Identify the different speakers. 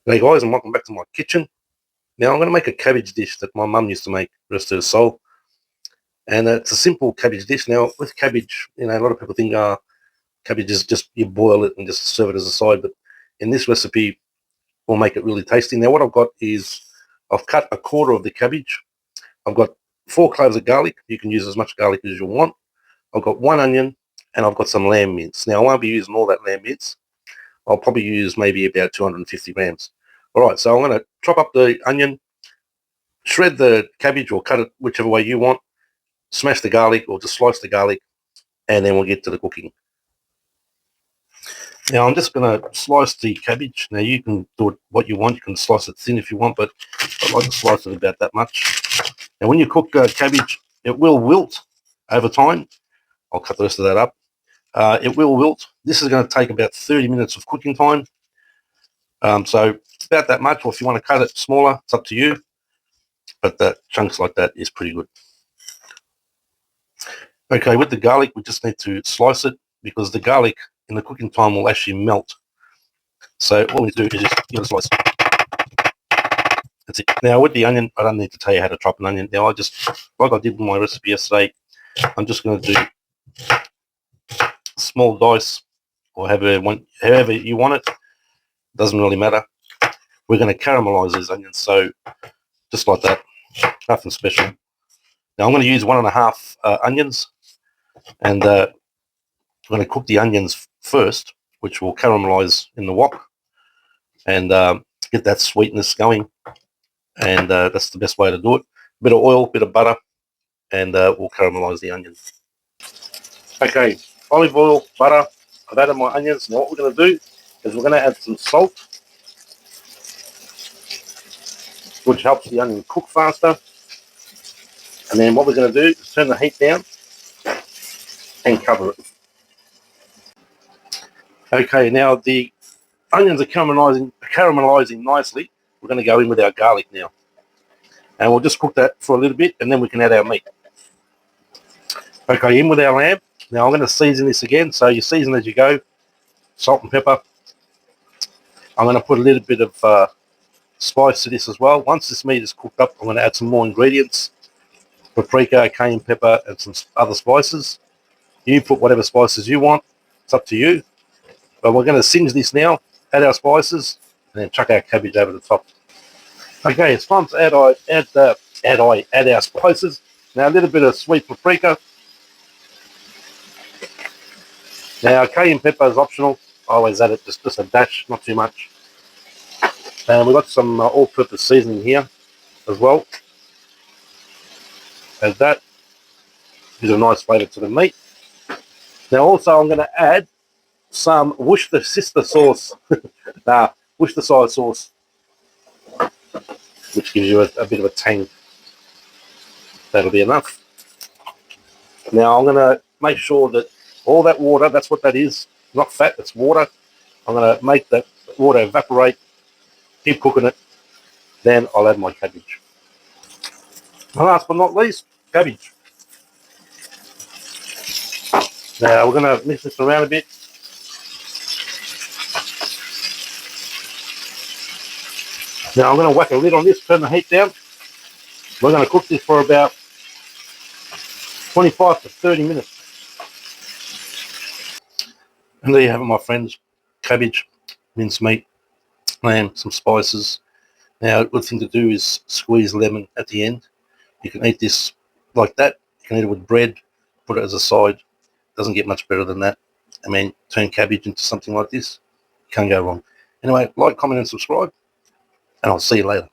Speaker 1: Hey guys, and welcome back to my kitchen. Now I'm going to make a cabbage dish that my mum used to make, rest of her soul. And it's a simple cabbage dish. Now with cabbage, a lot of people think cabbage is just you boil it and just serve it as a side. But in this recipe, we'll make it really tasty. Now what I've got is I've cut a quarter of the cabbage. I've got 4 cloves of garlic. You can use as much garlic as you want. I've got 1 onion and I've got some lamb mince. Now I won't be using all that lamb mince. I'll probably use maybe about 250 grams. All right, so I'm going to chop up the onion, shred the cabbage or cut it whichever way you want, smash the garlic or just slice the garlic, and then we'll get to the cooking. Now I'm just going to slice the cabbage. Now you can do it what you want. You can slice it thin if you want, but I like to slice it about that much. Now when you cook cabbage, it will wilt over time. I'll cut the rest of that up. It will wilt. This is going to take about 30 minutes of cooking time. So about that much, or if you want to cut it smaller, it's up to you. But chunks like that is pretty good. Okay, with the garlic, we just need to slice it because the garlic in the cooking time will actually melt. So what we do is just give it a slice. That's it. Now with the onion, I don't need to tell you how to chop an onion. Now like I did with my recipe yesterday, I'm just going to do small dice or however you want it. Doesn't really matter. We're going to caramelize these onions, so just like that, nothing special. Now I'm going to use 1.5 onions, and I'm going to cook the onions first, which will caramelize in the wok and get that sweetness going. And that's the best way to do it. A bit of oil, bit of butter, and we'll caramelize the onions. Okay, olive oil, butter. I've added my onions. Now what we're going to do is we're going to add some salt, which helps the onion cook faster. And then what we're going to do is turn the heat down and cover it. Okay, now the onions are caramelizing nicely. We're going to go in with our garlic now. And we'll just cook that for a little bit, and then we can add our meat. Okay, in with our lamb. Now I'm going to season this again. So you season as you go. Salt and pepper. I'm going to put a little bit of spice to this as well. Once this meat is cooked up, I'm going to add some more ingredients: paprika, cayenne pepper, and some other spices. You put whatever spices you want. It's up to you. But we're going to singe this now, add our spices, and then chuck our cabbage over the top. Okay, it's time to add our spices. Now a little bit of sweet paprika. Now cayenne pepper is optional. I always add it just a dash, not too much. And we've got some all-purpose seasoning here as well. Add that. Gives a nice flavour to the meat. Now also I'm going to add some Worcestershire sauce. Worcestershire sauce, which gives you a bit of a tang. That'll be enough. Now I'm going to make sure that all that water, that's what that is, not fat, it's water. I'm going to make that water evaporate, keep cooking it, then I'll add my cabbage. And last but not least, cabbage. Now we're going to mix this around a bit. Now I'm going to whack a lid on this, turn the heat down. We're going to cook this for about 25 to 30 minutes. And there you have it, my friends. Cabbage, minced meat, lamb, some spices. Now a good thing to do is squeeze lemon at the end. You can eat this like that. You can eat it with bread, put it as a side. Doesn't get much better than that. I mean, turn cabbage into something like this. Can't go wrong. Anyway, like, comment and subscribe. And I'll see you later.